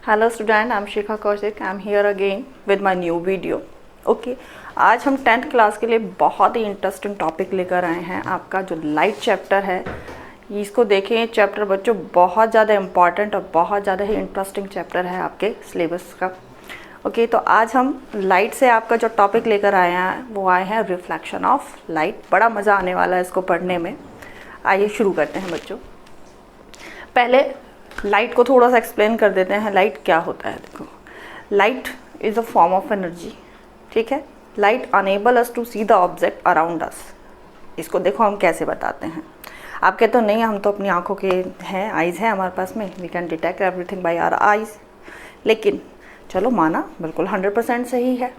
Hello student, I am Shikha Kaushik. I am here again with my new video. Okay, आज हम 10th class के लिए बहुत ही interesting topic लेकर आए हैं। आपका जो लाइट चैप्टर है, इसको देखें। चैप्टर बच्चों बहुत ज़्यादा इम्पॉर्टेंट और बहुत ज़्यादा ही इंटरेस्टिंग चैप्टर है आपके सिलेबस का। ओके, तो आज हम लाइट से आपका जो टॉपिक लेकर आए हैं वो आए हैं रिफ्लेक्शन ऑफ लाइट। बड़ा मज़ा आने वाला है इसको पढ़ने में। आइए शुरू करते हैं बच्चों। पहले लाइट को थोड़ा सा एक्सप्लेन कर देते हैं। लाइट क्या होता है? देखो, light is a form of energy. ठीक है, light enable us to see the object around us. इसको देखो हम कैसे बताते हैं। आप कहते हो नहीं, हम तो अपनी आंखों के हैं, आइज़ हैं हमारे पास में, we can detect everything by our eyes. लेकिन चलो माना, बिल्कुल 100% सही है।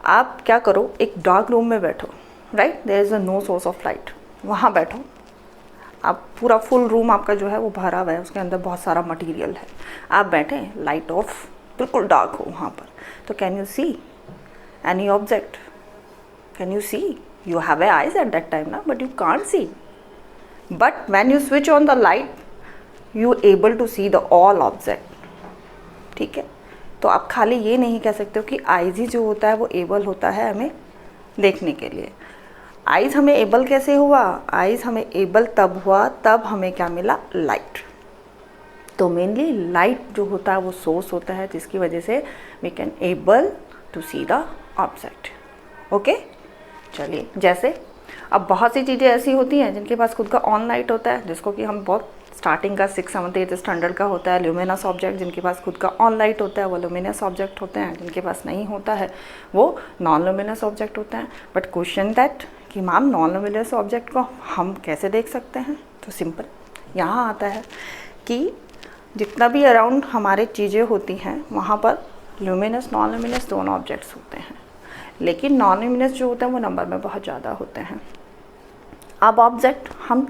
आप क्या करो, एक डार्क रूम में बैठो, right, there is a no source of light. वहाँ बैठो आप, पूरा फुल रूम आपका जो है वो भरा हुआ है, उसके अंदर बहुत सारा मटेरियल है। आप बैठे, लाइट ऑफ, बिल्कुल डार्क हो वहाँ पर, तो can you see any object? Can you see? You have a eyes at that time ना, but you can't see. But when you switch on the light you able to see the all object. ठीक है, तो आप खाली ये नहीं कह सकते हो कि आइज ही जो होता है वो एबल होता है हमें देखने के लिए। आइज़ हमें एबल कैसे हुआ? आइज़ हमें एबल तब हुआ तब हमें क्या मिला? लाइट। तो मेनली लाइट जो होता है वो सोर्स होता है जिसकी वजह से we can able to see the object. Okay, चलिए, जैसे अब बहुत सी चीज़ें ऐसी होती हैं जिनके पास खुद का ऑन लाइट होता है, जिसको कि हम बहुत स्टार्टिंग का 6th 7th 8th स्टैंडर्ड का होता है ल्यूमिनस ऑब्जेक्ट। जिनके पास खुद का ऑन लाइट होता है वो ल्यूमिनस ऑब्जेक्ट होते हैं, जिनके पास नहीं होता है वो नॉन ल्यूमिनस ऑब्जेक्ट होते हैं। बट क्वेश्चन दैट कि मैम नॉन ल्यूमिनस ऑब्जेक्ट को हम कैसे देख सकते हैं? तो सिंपल, यहाँ आता है कि जितना भी अराउंड हमारे चीज़ें होती हैं वहाँ पर ल्यूमिनस नॉन ल्यूमिनस दोनों ऑब्जेक्ट्स होते हैं, लेकिन नॉन ल्यूमिनस जो होते हैं वो नंबर में बहुत ज़्यादा होते हैं। अब ऑब्जेक्ट हम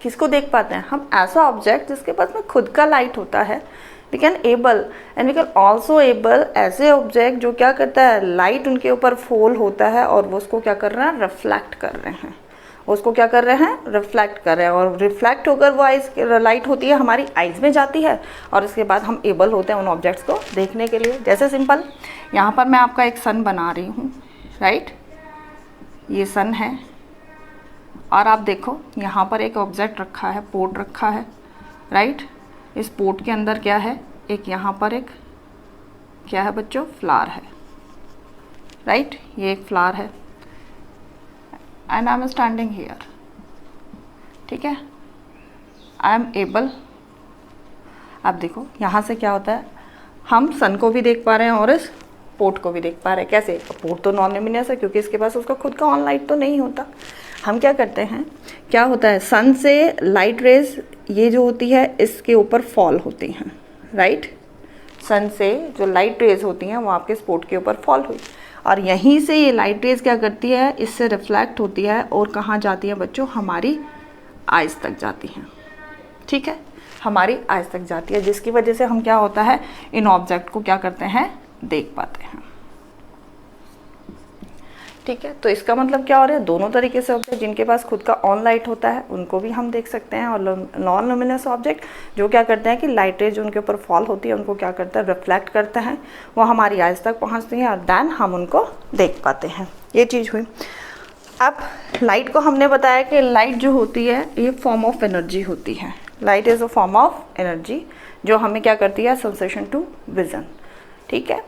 किसको देख पाते हैं? हम ऐसा ऑब्जेक्ट जिसके पास में खुद का लाइट होता है। We can able and we can also able ऐसे ऑब्जेक्ट जो क्या करता है, लाइट उनके ऊपर फॉल होता है और वो उसको क्या कर रहे हैं? रिफ्लेक्ट कर रहे हैं। उसको क्या कर रहे हैं? रिफ्लेक्ट कर रहे हैं। और रिफ्लेक्ट होकर वो आइज लाइट होती है हमारी आइज़ में जाती है और इसके बाद हम एबल होते हैं उन ऑब्जेक्ट्स को देखने के लिए। जैसे सिंपल, यहाँ पर मैं आपका एक सन बना रही हूँ, राइट, ये सन है और आप देखो यहाँ पर एक ऑब्जेक्ट रखा है, पोर्ट रखा है, राइट। इस पोर्ट के अंदर क्या है? एक यहाँ पर एक क्या है बच्चों? फ्लावर है, राइट, ये एक फ्लावर है and I am standing here. ठीक है, आई एम एबल। आप देखो यहाँ से क्या होता है, हम सन को भी देख पा रहे हैं और इस पोर्ट को भी देख पा रहे हैं। कैसे? पोर्ट तो नॉन ल्यूमिनस है क्योंकि इसके पास उसका खुद का ऑन लाइट तो नहीं होता। हम क्या करते हैं, क्या होता है, सन से लाइट रेज ये जो होती है इसके ऊपर फॉल होती हैं, राइट। सन से जो लाइट रेज होती हैं वो आपके स्पॉट के ऊपर फॉल हुई और यहीं से ये लाइट रेज क्या करती है, इससे रिफ्लेक्ट होती है और कहाँ जाती है बच्चों? हमारी आइज़ तक जाती हैं। ठीक है, हमारी आइज़ तक जाती है, जिसकी वजह से हम क्या होता है, इन ऑब्जेक्ट को क्या करते हैं? देख पाते हैं। ठीक है, तो इसका मतलब क्या हो रहा है, दोनों तरीके से ऑब्जेक्ट जिनके पास खुद का ऑन लाइट होता है उनको भी हम देख सकते हैं और नॉन ल्यूमिनस ऑब्जेक्ट जो क्या करते हैं कि लाइट रेज जो उनके ऊपर फॉल होती है उनको क्या करता है? रिफ्लेक्ट करते हैं, वो हमारी आइज़ तक पहुंचती हैं और देन हम उनको देख पाते हैं। ये चीज़ हुई। अब लाइट को हमने बताया कि लाइट जो होती है ये फॉर्म ऑफ एनर्जी होती है। Light is a form of energy जो हमें क्या करती है? Sensation to vision. ठीक है,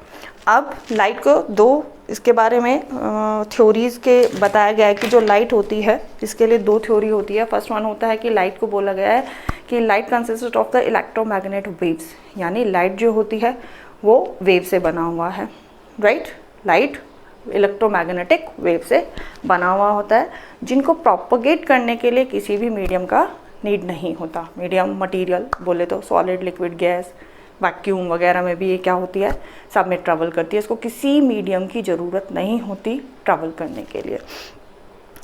अब लाइट को दो इसके बारे में थ्योरीज़ के बताया गया है कि जो लाइट होती है इसके लिए दो थ्योरी होती है। फर्स्ट वन होता है कि लाइट को बोला गया है कि light consist of the electromagnet waves, यानी लाइट जो होती है वो वेव से बना हुआ है, राइट। लाइट इलेक्ट्रोमैग्नेटिक वेव से बना हुआ होता है जिनको प्रोपगेट करने के लिए किसी भी मीडियम का नीड नहीं होता। मीडियम मटीरियल बोले तो सॉलिड, लिक्विड, गैस, वैक्यूम वगैरह में भी ये क्या होती है? सब में ट्रैवल करती है। इसको किसी मीडियम की ज़रूरत नहीं होती ट्रैवल करने के लिए।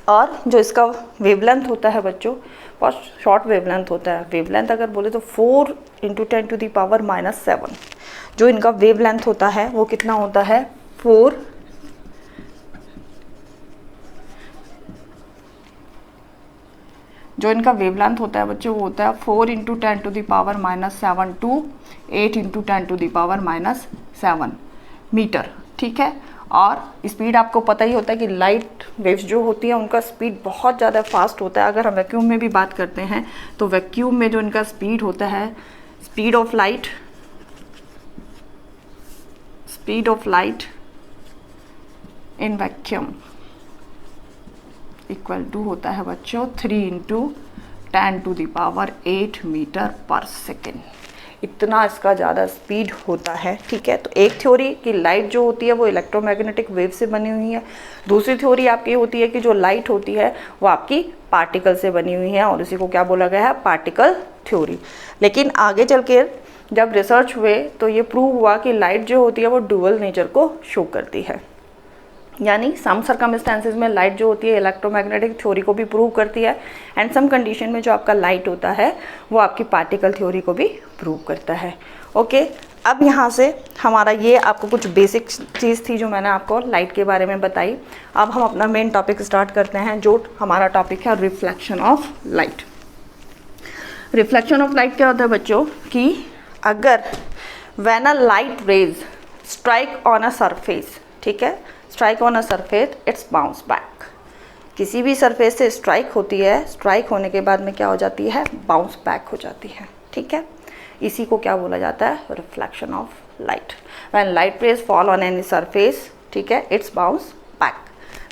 और जो इसका वेवलेंथ होता है बच्चों, बहुत शॉर्ट वेवलेंथ होता है। वेवलेंथ अगर बोले तो 4 × 10⁻⁷ जो इनका वेवलेंथ होता है वो कितना होता है? 4 × जो इनका वेवलेंथ होता है बच्चों वो होता है 4 × 10⁻⁻7 टू 8 × 10⁻⁻7 मीटर, ठीक है। और स्पीड आपको पता ही होता है कि लाइट वेव्स जो होती हैं उनका स्पीड बहुत ज़्यादा फास्ट होता है। अगर हम वैक्यूम में भी बात करते हैं तो वैक्यूम में जो इनका स्पीड होता है, speed of light in vacuum equal to होता है बच्चों 3 × 10⁸ मीटर पर सेकेंड। इतना इसका ज़्यादा स्पीड होता है, ठीक है। तो एक थ्योरी कि लाइट जो होती है वो इलेक्ट्रोमैग्नेटिक वेव से बनी हुई है, दूसरी थ्योरी आपकी होती है कि जो लाइट होती है वो आपकी पार्टिकल से बनी हुई है, और इसी को क्या बोला गया है, पार्टिकल थ्योरी। लेकिन आगे चल के जब रिसर्च हुए तो ये प्रूव हुआ कि लाइट जो होती है वो डुअल नेचर को शो करती है, यानी सम सर्कमस्टेंसेस में लाइट जो होती है इलेक्ट्रोमैग्नेटिक थ्योरी को भी प्रूव करती है, एंड सम कंडीशन में जो आपका लाइट होता है वो आपकी पार्टिकल थ्योरी को भी प्रूव करता है। ओके, अब यहाँ से हमारा ये आपको कुछ बेसिक चीज़ थी जो मैंने आपको लाइट के बारे में बताई। अब हम अपना मेन टॉपिक स्टार्ट करते हैं, जो हमारा टॉपिक है reflection of light. Reflection of light क्या होता है बच्चों कि अगर when a light rays strike on a surface, ठीक है, strike on a surface it's bounce back. किसी भी सरफेस से स्ट्राइक होती है, स्ट्राइक होने के बाद में क्या हो जाती है, बाउंस बैक हो जाती है, ठीक है। इसी को क्या बोला जाता है, reflection of light. When light rays fall on any surface, ठीक है, it's bounce back,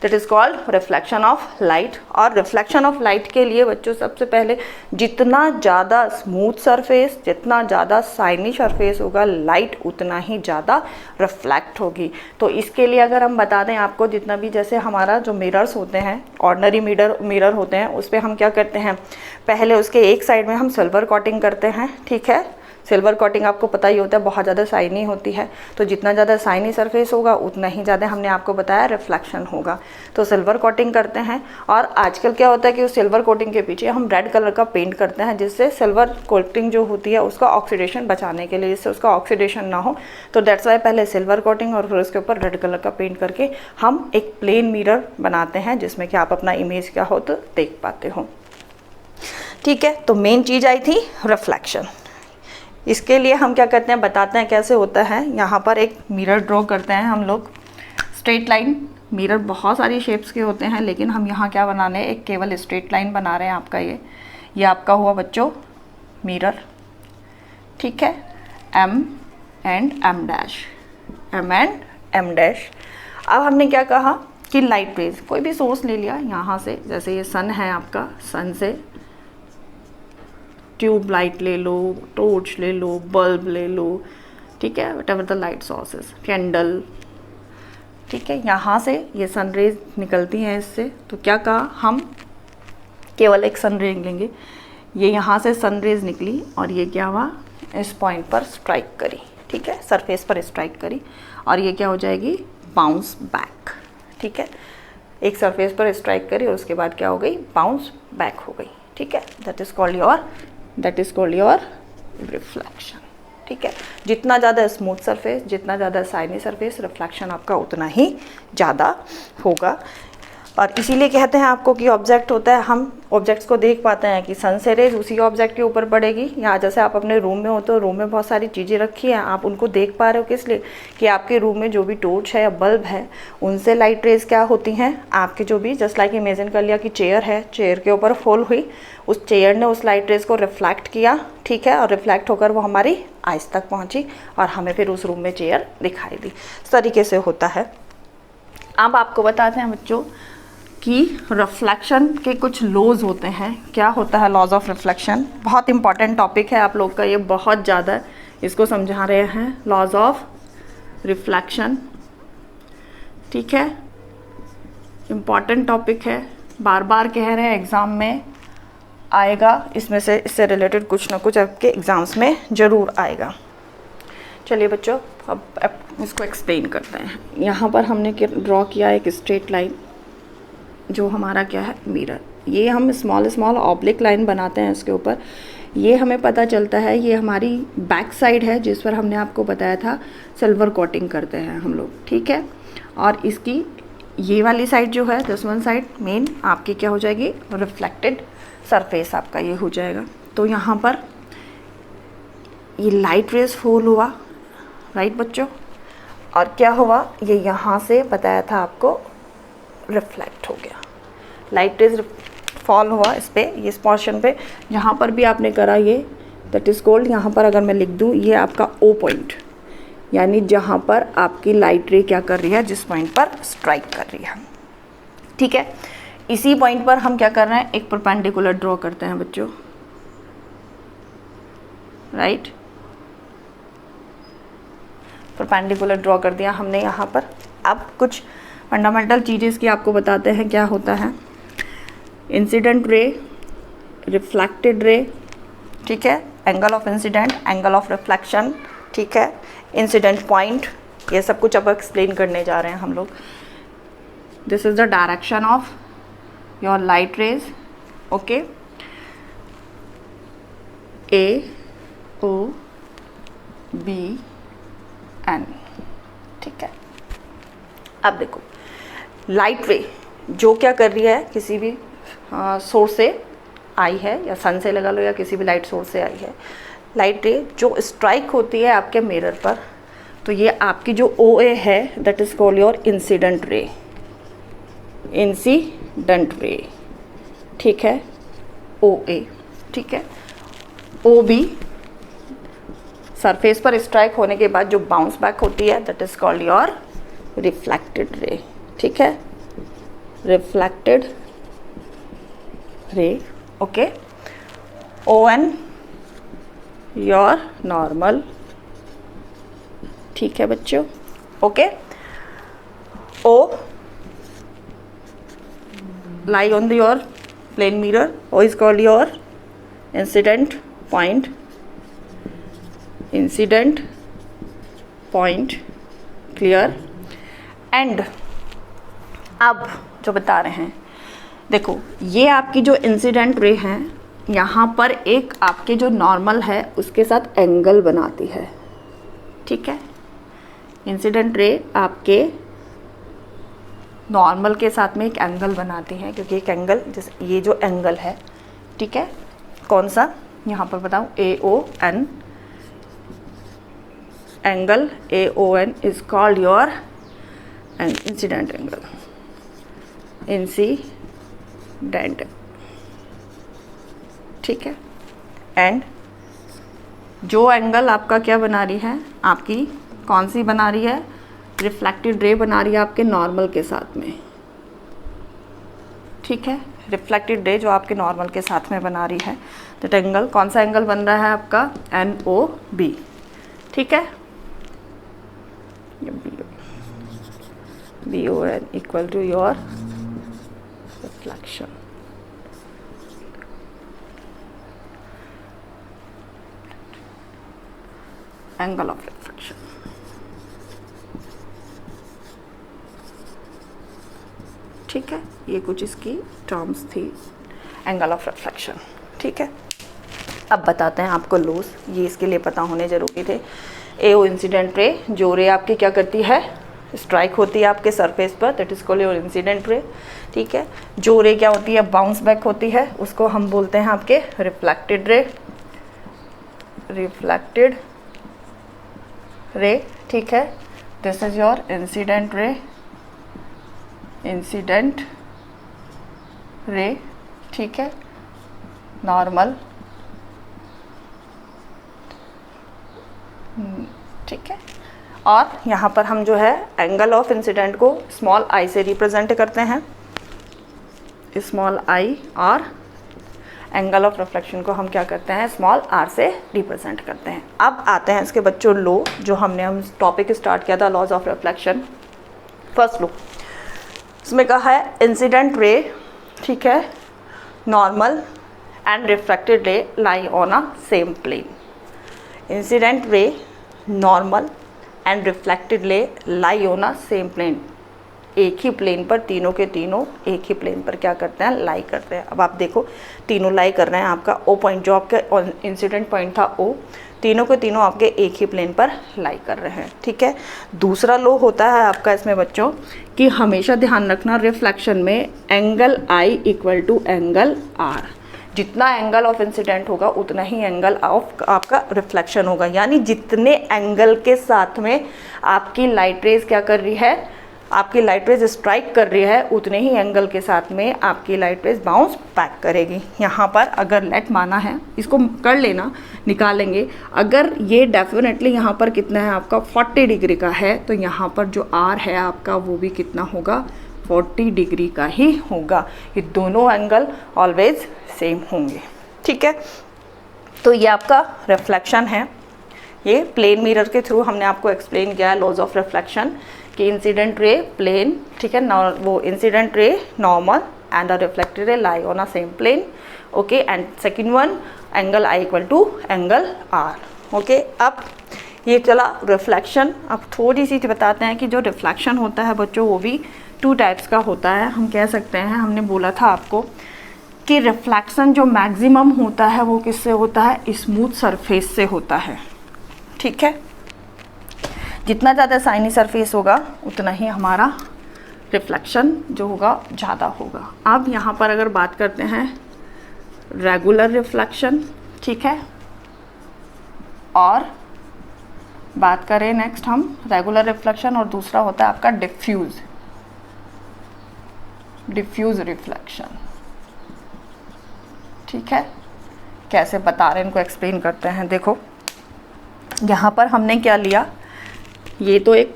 that is called reflection of light. और रिफ्लेक्शन ऑफ लाइट के लिए बच्चों सबसे पहले जितना ज़्यादा स्मूथ सरफेस, जितना ज़्यादा शाइनी सरफेस होगा, लाइट उतना ही ज़्यादा रिफ्लेक्ट होगी। तो इसके लिए अगर हम बता दें आपको, जितना भी जैसे हमारा जो मिरर्स होते हैं, ऑर्डिनरी मिरर होते हैं, उस पर हम क्या करते हैं, पहले उसके एक साइड में हम सिल्वर कोटिंग करते हैं, ठीक है। सिल्वर कोटिंग आपको पता ही होता है बहुत ज़्यादा शाइनी होती है, तो जितना ज़्यादा शाइनी सरफेस होगा उतना ही ज़्यादा हमने आपको बताया रिफ्लेक्शन होगा। तो सिल्वर कोटिंग करते हैं, और आजकल क्या होता है कि उस सिल्वर कोटिंग के पीछे हम रेड कलर का पेंट करते हैं, जिससे सिल्वर कोटिंग जो होती है उसका ऑक्सीडेशन बचाने के लिए, जिससे उसका ऑक्सीडेशन ना हो। तो दैट्स वाई पहले सिल्वर कोटिंग और फिर उसके ऊपर रेड कलर का पेंट करके हम एक प्लेन मिरर बनाते हैं, जिसमें कि आप अपना इमेज क्या हो तो देख पाते हो, ठीक है। तो मेन चीज़ आई थी रिफ्लेक्शन। इसके लिए हम क्या करते हैं, बताते हैं कैसे होता है। यहाँ पर एक मिरर ड्रॉ करते हैं हम लोग, स्ट्रेट लाइन। मिरर बहुत सारी शेप्स के होते हैं, लेकिन हम यहाँ क्या बनाने हैं, एक केवल स्ट्रेट लाइन बना रहे हैं। आपका ये आपका हुआ बच्चों मिरर, ठीक है, M and M dash, M and M dash. अब हमने क्या कहा कि लाइट रेज, कोई भी सोर्स ले लिया यहाँ से, जैसे ये सन है आपका, सन से ट्यूब लाइट ले लो, टॉर्च ले लो, बल्ब ले लो, ठीक है, what ever the light sources, candle, ठीक है। यहाँ से ये सन रेज निकलती हैं इससे, तो क्या कहा, हम केवल एक सन रेज लेंगे। ये यहाँ से सन रेज निकली और ये क्या हुआ, इस पॉइंट पर स्ट्राइक करी, ठीक है, सरफेस पर स्ट्राइक करी, और ये क्या हो जाएगी, बाउंस बैक, ठीक है। एक सरफेस पर स्ट्राइक करी और उसके बाद क्या हो गई, बाउंस बैक हो गई, ठीक है। That is called your reflection, ठीक है। जितना ज़्यादा स्मूथ सरफेस, जितना ज़्यादा शाइनी सरफेस, रिफ्लेक्शन आपका उतना ही ज़्यादा होगा। और इसीलिए कहते हैं आपको कि ऑब्जेक्ट होता है, हम ऑब्जेक्ट्स को देख पाते हैं कि सन से रेज उसी ऑब्जेक्ट के ऊपर पड़ेगी। या जैसे आप अपने रूम में हो तो रूम में बहुत सारी चीज़ें रखी हैं, आप उनको देख पा रहे हो, किस लिए कि आपके रूम में जो भी टॉर्च है या बल्ब है उनसे लाइट रेज क्या होती हैं, आपके जो भी, जस्ट लाइक इमेजिन कर लिया कि चेयर है, चेयर के ऊपर फॉल हुई, उस चेयर ने उस लाइट रेज को रिफ्लेक्ट किया, ठीक है, और रिफ्लेक्ट होकर वो हमारी आइज तक पहुँची और हमें फिर उस रूम में चेयर दिखाई दी। इस तरीके से होता है। अब आपको बताते हैं बच्चों कि रिफ्लेक्शन के कुछ लॉज होते हैं। क्या होता है लॉज ऑफ रिफ्लेक्शन, बहुत इंपॉर्टेंट टॉपिक है आप लोग का, ये बहुत ज़्यादा इसको समझा रहे हैं, लॉज ऑफ रिफ्लेक्शन, ठीक है, इम्पॉर्टेंट टॉपिक है, बार बार कह रहे हैं, एग्ज़ाम में आएगा, इसमें से इससे रिलेटेड कुछ ना कुछ आपके एग्ज़ाम्स में ज़रूर आएगा। चलिए बच्चों, अब इसको एक्सप्लेन करते हैं। यहाँ पर हमने ड्रॉ किया एक स्ट्रेट लाइन, जो हमारा क्या है, मिरर। ये हम स्मॉल ऑब्लिक लाइन बनाते हैं इसके ऊपर, ये हमें पता चलता है ये हमारी बैक साइड है, जिस पर हमने आपको बताया था सिल्वर कोटिंग करते हैं हम लोग, ठीक है। और इसकी ये वाली साइड जो है, दिस वन साइड मेन आपकी क्या हो जाएगी, रिफ्लेक्टेड सरफेस आपका ये हो जाएगा। तो यहाँ पर ये लाइट रेज फॉल हुआ, राइट बच्चों, और क्या हुआ, ये यहाँ से बताया था आपको रिफ्लेक्ट हो गया, लाइट रेज फॉल हुआ इस पे, ये इस पोर्शन पे, जहाँ पर भी आपने करा ये दैट इज़ कॉल्ड, यहाँ पर अगर मैं लिख दूँ ये आपका ओ पॉइंट, यानी जहाँ पर आपकी लाइट रे क्या कर रही है, जिस पॉइंट पर स्ट्राइक कर रही है। ठीक है, इसी पॉइंट पर हम क्या कर रहे हैं, एक परपेंडिकुलर ड्रॉ करते हैं बच्चों, राइट। परपेंडिकुलर ड्रॉ कर दिया हमने यहाँ पर। अब कुछ फंडामेंटल चीज़ें की आपको बताते हैं क्या होता है। इंसिडेंट रे, रिफ्लेक्टेड रे, ठीक है, angle of incident, angle of reflection, ठीक है, इंसिडेंट पॉइंट, ये सब कुछ अब एक्सप्लेन करने जा रहे हैं हम लोग। This is the direction of your light rays, okay, A O B N, ठीक है। अब देखो लाइट रे जो क्या कर रही है, किसी भी सोर्स से आई है, या सन से लगा लो या किसी भी लाइट सोर्स से आई है, लाइट रे जो स्ट्राइक होती है आपके मिरर पर, तो ये आपकी जो ओ ए है that is called your incident ray, incident ray, ठीक है, ओ ए, ठीक है। ओ बी सरफेस पर स्ट्राइक होने के बाद जो बाउंस बैक होती है that is called your reflected ray, ठीक है, reflected ray, okay. O N your normal, ठीक है बच्चों, okay. O lie on your plane mirror, O is called your incident point, incident point, clear। and अब जो बता रहे हैं, देखो ये आपकी जो इंसिडेंट रे हैं, यहाँ पर एक आपके जो नॉर्मल है उसके साथ एंगल बनाती है, ठीक है। इंसिडेंट रे आपके नॉर्मल के साथ में एक एंगल बनाती है, क्योंकि एक एंगल, जैसे ये जो एंगल है, ठीक है, कौन सा, यहाँ पर बताऊँ, A O N, angle A O N is called your incident angle, incident, ठीक है। एंड जो एंगल आपका क्या बना रही है, आपकी कौन सी बना रही है, रिफ्लेक्टेड रे बना रही है आपके नॉर्मल के साथ में, ठीक है। रिफ्लेक्टेड रे जो आपके नॉर्मल के साथ में बना रही है, तो एंगल कौन सा एंगल बन रहा है आपका, एन ओ बी, ठीक है, B O N equal to your reflection, angle of reflection, ठीक है। ये कुछ इसकी टर्म्स थी एंगल ऑफ रिफ्लेक्शन, ठीक है। अब बताते हैं आपको लॉस, ये इसके लिए पता होने जरूरी थे। ए ओ इंसिडेंट रे, जो रे आपकी क्या करती है, स्ट्राइक होती है आपके सरफेस पर, that is called your incident ray, ठीक है। जो रे क्या होती है, बाउंस बैक होती है, उसको हम बोलते हैं आपके रिफ्लेक्टेड रे, रिफ्लेक्टेड रे, ठीक है। This is your incident ray, incident ray, ठीक है, नॉर्मल, ठीक है। और यहाँ पर हम जो है एंगल ऑफ इंसिडेंट को स्मॉल आई से रिप्रेजेंट करते हैं, स्मॉल आई, और एंगल ऑफ रिफ्लेक्शन को हम क्या करते हैं, स्मॉल आर से रिप्रेजेंट करते हैं। अब आते हैं इसके बच्चों लो, जो हम टॉपिक स्टार्ट किया था, लॉज ऑफ रिफ्लेक्शन। फर्स्ट लो, इसमें कहा है इंसिडेंट रे, ठीक है, normal and reflected ray lie on a same plane. Incident ray, normal and reflected ray lie on a same plane, एक ही प्लेन पर, तीनों के तीनों एक ही प्लेन पर क्या करते हैं, लाई करते हैं। अब आप देखो तीनों लाई कर रहे हैं, आपका ओ पॉइंट जो आपका इंसिडेंट पॉइंट था ओ, तीनों के तीनों आपके एक ही प्लेन पर लाई कर रहे हैं, ठीक है। दूसरा लो होता है आपका इसमें बच्चों कि हमेशा ध्यान रखना रिफ्लेक्शन में angle I equal to angle R, जितना एंगल ऑफ इंसिडेंट होगा उतना ही एंगल ऑफ आपका रिफ्लेक्शन होगा। यानी जितने एंगल के साथ में आपकी लाइट रेज क्या कर रही है, आपकी लाइट रेज स्ट्राइक कर रही है, उतने ही एंगल के साथ में आपकी लाइट रेज बाउंस बैक करेगी। यहाँ पर अगर लेट माना है, इसको कर लेना, निकालेंगे, अगर ये डेफिनेटली यहाँ पर कितना है आपका 40 डिग्री का है, तो यहाँ पर जो आर है आपका वो भी कितना होगा, 40 डिग्री का ही होगा। ये दोनों एंगल ऑलवेज सेम होंगे, ठीक है। तो ये आपका रिफ्लेक्शन है, ये प्लेन मिरर के थ्रू हमने आपको एक्सप्लेन किया है लॉज ऑफ रिफ्लेक्शन कि इंसिडेंट रे प्लेन, ठीक है, वो incident ray normal and the reflected ray lie on a same plane, okay. And second one angle I equal to angle R, okay. अब ये चला रिफ्लेक्शन। अब थोड़ी सी बताते हैं कि जो रिफ्लेक्शन होता है बच्चों वो भी 2 टाइप्स का होता है। हम कह सकते हैं, हमने बोला था आपको कि रिफ्लेक्शन जो मैक्सिमम होता है वो किससे होता है, स्मूथ सरफेस से होता है, ठीक है। जितना ज़्यादा शाइनी सरफेस होगा उतना ही हमारा रिफ्लेक्शन जो होगा ज़्यादा होगा। अब यहाँ पर अगर बात करते हैं रेगुलर रिफ्लेक्शन, ठीक है, और बात करें नेक्स्ट हम रेगुलर रिफ्लेक्शन, और दूसरा होता है आपका डिफ्यूज रिफ्लेक्शन, ठीक है। कैसे बता रहे हैं इनको एक्सप्लेन करते हैं। देखो यहाँ पर हमने क्या लिया, ये तो एक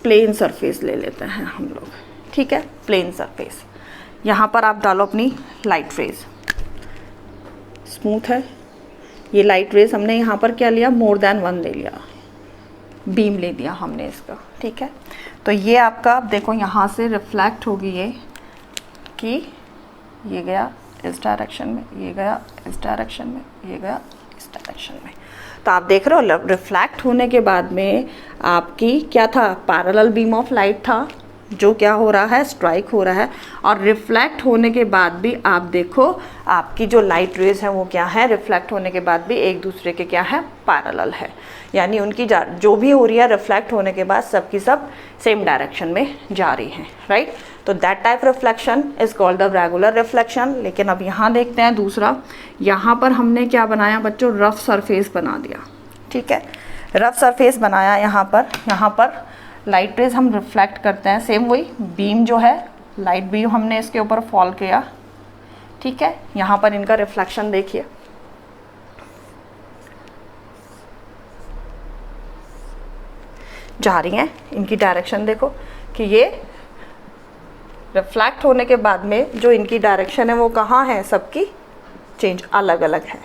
प्लेन सरफेस ले लेते हैं हम लोग, ठीक है, प्लेन सरफेस। यहाँ पर आप डालो अपनी लाइट रेज, स्मूथ है ये लाइट रेज, हमने यहाँ पर क्या लिया, मोर देन 1 ले लिया, बीम ले दिया हमने इसका, ठीक है। तो ये आपका आप देखो यहाँ से रिफ्लेक्ट होगी ये, कि ये गया इस डायरेक्शन में, ये गया इस डायरेक्शन में, ये गया इस डायरेक्शन में। तो आप देख रहे हो रिफ्लेक्ट होने के बाद में आपकी क्या था, पैरेलल बीम ऑफ लाइट था जो क्या हो रहा है, स्ट्राइक हो रहा है। और रिफ्लेक्ट होने के बाद भी आप देखो आपकी जो लाइट रेज है वो क्या है, रिफ्लेक्ट होने के बाद भी एक दूसरे के क्या है, पैरेलल है। यानी उनकी जो भी हो रही है रिफ्लेक्ट होने के बाद सबकी सब सेम डायरेक्शन में जा रही है, राइट। तो that type reflection is called the regular reflection. लेकिन अब यहाँ देखते हैं दूसरा, यहाँ पर हमने क्या बनाया बच्चों, रफ सरफेस बना दिया, ठीक है, रफ सरफेस बनाया। यहाँ पर लाइट रेज हम रिफ्लेक्ट करते हैं, सेम वही बीम जो है, लाइट बीम हमने इसके ऊपर फॉल किया, ठीक है। यहाँ पर इनका रिफ्लेक्शन देखिए, जा रही हैं, इनकी डायरेक्शन देखो कि ये रिफ्लेक्ट होने के बाद में जो इनकी डायरेक्शन है वो कहाँ है, सबकी चेंज अलग अलग है।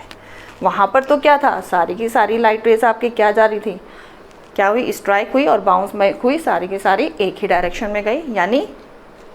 वहाँ पर तो क्या था, सारी की सारी लाइट रेज आपकी क्या जा रही थी, क्या हुई, स्ट्राइक हुई और बाउंस हुई, सारी की सारी एक ही डायरेक्शन में गई।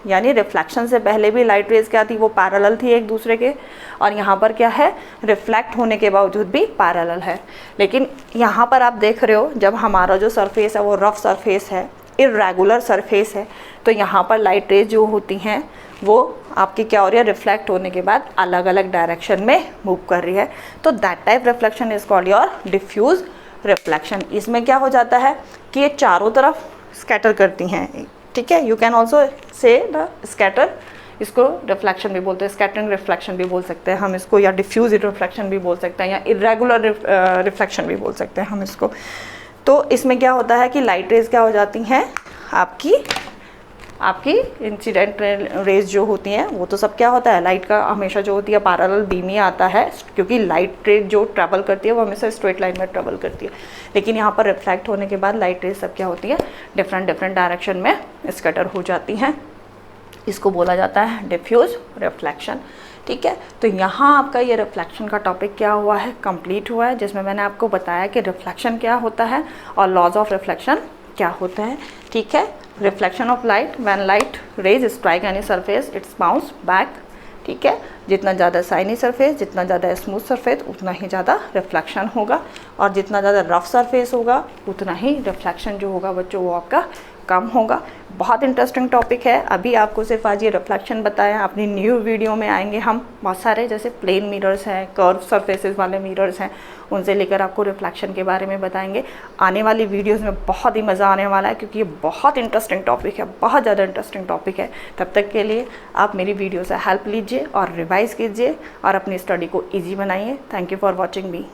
यानी रिफ्लेक्शन से पहले भी लाइट रेज क्या थी, वो पैरेलल थी एक दूसरे के, और यहाँ पर क्या है, रिफ्लेक्ट होने के बावजूद भी पैरेलल है। लेकिन यहाँ पर आप देख रहे हो जब हमारा जो सरफेस है वो रफ सरफेस है, इर्रेगुलर सरफेस है, तो यहाँ पर लाइट रेज जो होती हैं वो आपकी क्या हो रही है, रिफ्लेक्ट होने के बाद अलग अलग डायरेक्शन में मूव कर रही है। तो that type reflection is called your diffuse reflection. इसमें क्या हो जाता है कि ये चारों तरफ स्कैटर करती हैं, ठीक है। You can also say the scatter, इसको रिफ्लेक्शन भी बोलते हैं, स्कैटरिंग रिफ्लेक्शन भी बोल सकते हैं हम इसको, या डिफ्यूज रिफ्लेक्शन भी बोल सकते हैं, या इर्रेगुलर रिफ्लेक्शन भी बोल सकते हैं हम इसको। तो इसमें क्या होता है कि लाइट रेज क्या हो जाती हैं, आपकी इंसिडेंट रेज जो होती हैं वो तो सब क्या होता है, लाइट का हमेशा जो होती है पैरेलल बीम ही आता है, क्योंकि लाइट रेज जो ट्रैवल करती है वो हमेशा स्ट्रेट लाइन में ट्रैवल करती है। लेकिन यहाँ पर रिफ्लेक्ट होने के बाद लाइट रेज सब क्या होती है, डिफरेंट डायरेक्शन में स्कैटर हो जाती हैं। इसको बोला जाता है डिफ्यूज रिफ्लेक्शन, ठीक है। तो यहाँ आपका ये रिफ्लेक्शन का टॉपिक क्या हुआ है, कंप्लीट हुआ है, जिसमें मैंने आपको बताया कि रिफ्लेक्शन क्या होता है और लॉज ऑफ रिफ्लेक्शन क्या होता है, ठीक है। Reflection of light, when light rays strike any surface it's bounce back, ठीक है। जितना ज़्यादा शाइनी सरफेस, जितना ज़्यादा स्मूथ सरफेस, उतना ही ज़्यादा रिफ्लेक्शन होगा, और जितना ज़्यादा रफ सरफेस होगा उतना ही रिफ्लेक्शन जो होगा बच्चों वो आपका कम होगा। बहुत इंटरेस्टिंग टॉपिक है। अभी आपको सिर्फ आज ये रिफ्लेक्शन बताया, अपनी न्यू वीडियो में आएंगे हम बहुत सारे, जैसे प्लेन मिरर्स हैं, कर्व सरफेसेस वाले मिरर्स हैं, उनसे लेकर आपको रिफ्लेक्शन के बारे में बताएंगे। आने वाली वीडियोस में बहुत ही मज़ा आने वाला है, क्योंकि ये बहुत इंटरेस्टिंग टॉपिक है, बहुत ज़्यादा इंटरेस्टिंग टॉपिक है। तब तक के लिए आप मेरी वीडियो से हेल्प लीजिए और रिवाइज़ कीजिए और अपनी स्टडी को ईजी बनाइए। Thank you for watching me.